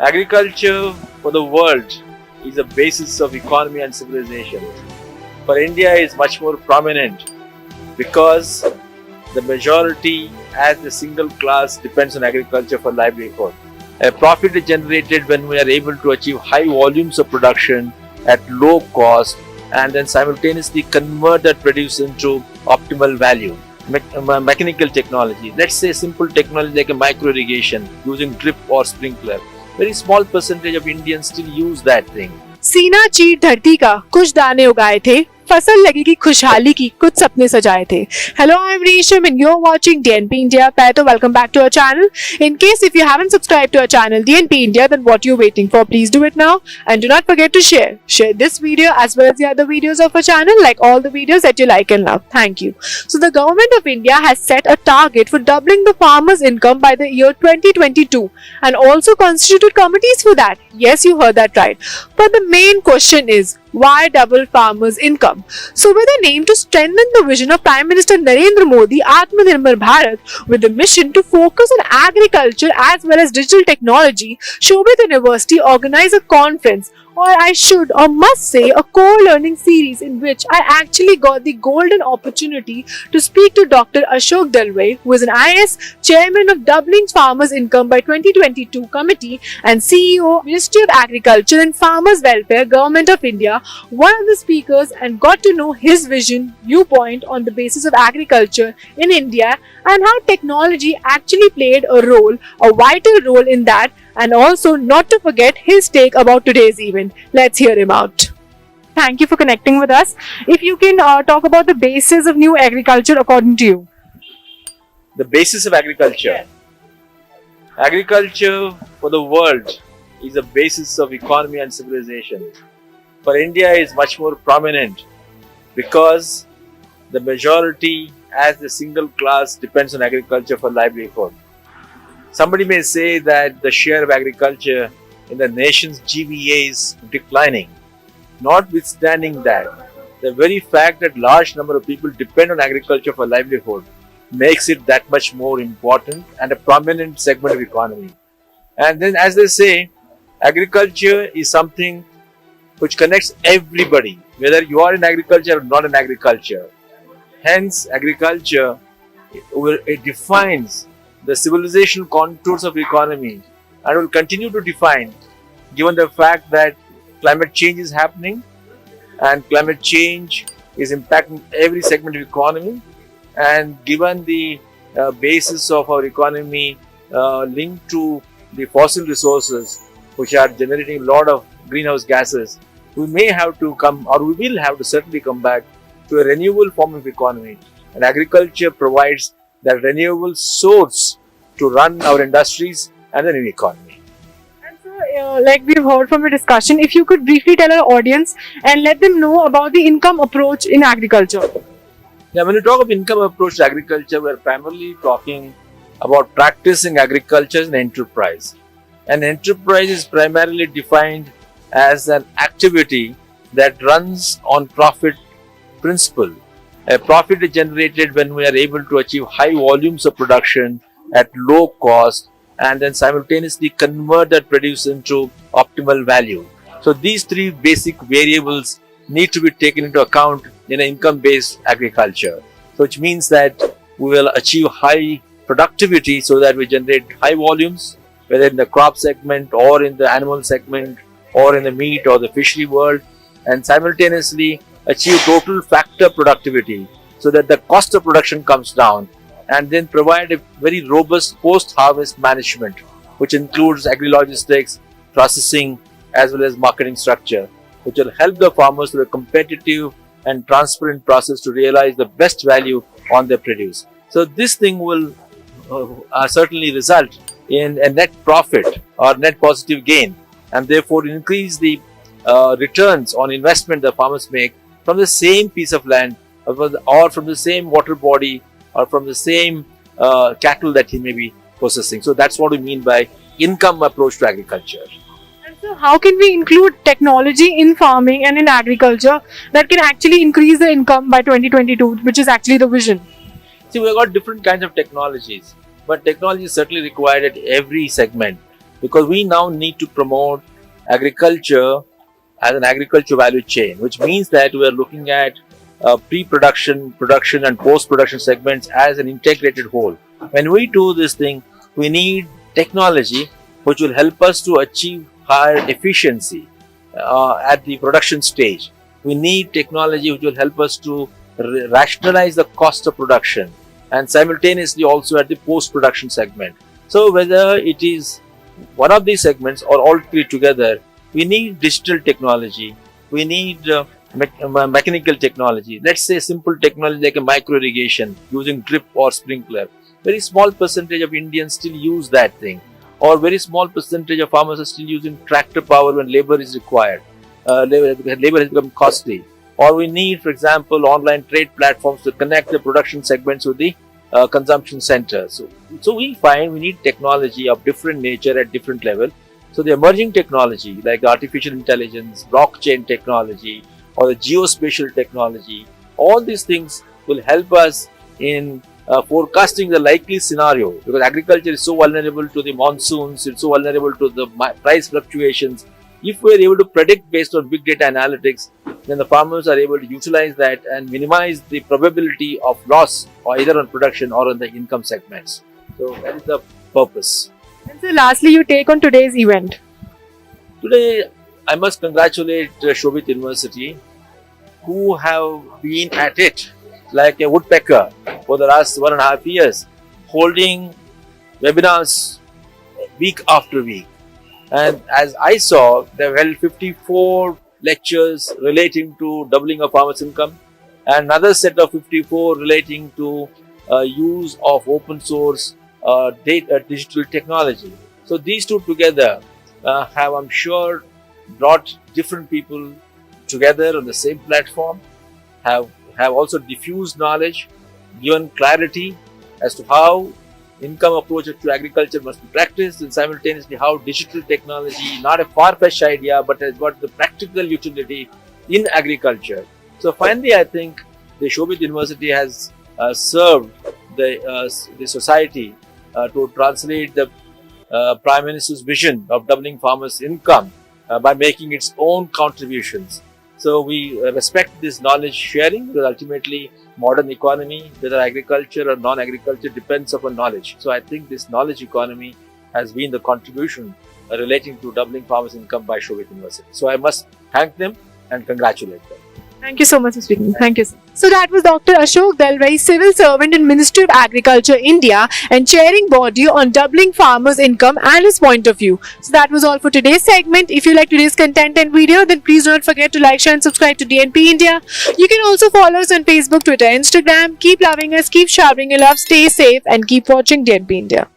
Agriculture for the world is the basis of economy and civilization. For India, is much more prominent because the majority as a single class depends on agriculture for livelihood. A profit is generated when we are able to achieve high volumes of production at low cost and then simultaneously convert that produce into optimal value. Mechanical technology, let's say simple technology like a micro irrigation using drip or sprinkler. Very small percentage of Indians still use that thing. सीना चीर धरती का कुछ दाने उगाए थे, फसल लगेगी खुशहाली की कुछ सपने सजाए थे. Hello, I'm Resham and you're watching DNP India. Paito, welcome back to our channel. In case if you haven't subscribed to our channel DNP India, then what you're waiting for, please do it now. And do not forget to share this video as well as the other videos of our channel, like all the videos that you like and love. Thank you. So the government of India has set a target for doubling the farmers' income by the year 2022 and also constituted committees for that. Yes, you heard that right. But the main question is, why double farmers' income? So with a name to strengthen the vision of Prime Minister Narendra Modi, Atmanirbhar Bharat, with a mission to focus on agriculture as well as digital technology, Shoghi University organized a conference, or I should or must say a core learning series, in which I actually got the golden opportunity to speak to Dr. Ashok Dalwai, who is an IAS chairman of Doubling Farmers' Income by 2022 Committee and CEO of Ministry of Agriculture and Farmers Welfare, Government of India, one of the speakers, and got to know his vision, viewpoint on the basis of agriculture in India and how technology actually played a vital role in that, and also not to forget his take about today's event. Let's hear him out. Thank you for connecting with us. If you can talk about the basis of new agriculture according to you. The basis of agriculture. Agriculture for the world is the basis of economy and civilization. For India, is much more prominent because the majority as a single class depends on agriculture for livelihood. Somebody may say that the share of agriculture in the nation's GVA is declining. Notwithstanding that, the very fact that large number of people depend on agriculture for livelihood makes it that much more important and a prominent segment of economy. And then, as they say, agriculture is something which connects everybody, whether you are in agriculture or not in agriculture. Hence, agriculture, it defines the civilizational contours of economy and will continue to define, given the fact that climate change is happening and climate change is impacting every segment of economy, and given the basis of our economy linked to the fossil resources which are generating a lot of greenhouse gases, we may have to come, or we will have to certainly come back to a renewable form of economy, and agriculture provides that renewable source to run our industries and the new economy. And so, like we've heard from the discussion, if you could briefly tell our audience and let them know about the income approach in agriculture. Yeah, when you talk of income approach to agriculture, we're primarily talking about practicing agriculture as an enterprise. An enterprise is primarily defined as an activity that runs on profit principle. A profit is generated when we are able to achieve high volumes of production at low cost and then simultaneously convert that produce into optimal value. So these three basic variables need to be taken into account in an income-based agriculture. So which means that we will achieve high productivity so that we generate high volumes, whether in the crop segment or in the animal segment or in the meat or the fishery world, and simultaneously achieve total factor productivity so that the cost of production comes down, and then provide a very robust post-harvest management, which includes agri-logistics, processing, as well as marketing structure, which will help the farmers through a competitive and transparent process to realize the best value on their produce. So this thing will certainly result in a net profit or net positive gain, and therefore increase the returns on investment the farmers make from the same piece of land or from the same water body or from the same cattle that he may be possessing. So that's what we mean by income approach to agriculture. And so how can we include technology in farming and in agriculture that can actually increase the income by 2022, which is actually the vision? See, we've got different kinds of technologies, but technology is certainly required at every segment. because we now need to promote agriculture as an agriculture value chain, which means that we are looking at pre-production, production, and post-production segments as an integrated whole. When we do this thing, we need technology which will help us to achieve higher efficiency at the production stage. We need technology which will help us to rationalize the cost of production, and simultaneously also at the post-production segment. So whether it is one of these segments or all three together, we need digital technology, we need mechanical technology. Let's say simple technology like a micro irrigation using drip or sprinkler. Very small percentage of Indians still use that thing, or very small percentage of farmers are still using tractor power when labor is required. Labor has become costly. Or we need, for example, online trade platforms to connect the production segments with the consumption centers. So we find we need technology of different nature at different level. So the emerging technology like artificial intelligence, blockchain technology, or the geospatial technology, all these things will help us in forecasting the likely scenario, because agriculture is so vulnerable to the monsoons, it's so vulnerable to the price fluctuations. If we are able to predict based on big data analytics, then the farmers are able to utilize that and minimize the probability of loss, or either on production or on the income segments. So that is the purpose. And so lastly, you take on today's event. Today, I must congratulate Shoghi University, who have been at it like a woodpecker for the last 1.5 years, holding webinars week after week. And as I saw, they held 54 lectures relating to doubling of farmers' income, and another set of 54 relating to use of open source digital technology. So these two together have, I'm sure, brought different people together on the same platform, have also diffused knowledge, given clarity as to how income approach to agriculture must be practiced, and simultaneously how digital technology, not a far-fetched idea, but has got the practical utility in agriculture. So finally, I think the Shoghi University has served the society to translate the Prime Minister's vision of doubling farmers' income by making its own contributions. So we respect this knowledge sharing, because ultimately modern economy, whether agriculture or non-agriculture, depends upon knowledge. So I think this knowledge economy has been the contribution relating to doubling farmers' income by Shoghi University. So I must thank them and congratulate them. Thank you so much for speaking. Thank you, sir. So that was Dr. Ashok Dalwai, civil servant in Ministry of Agriculture, India, and chairing body on doubling farmers' income and his point of view. So that was all for today's segment. If you like today's content and video, then please do not forget to like, share, and subscribe to DNP India. You can also follow us on Facebook, Twitter, Instagram. Keep loving us, keep showering your love, stay safe, and keep watching DNP India.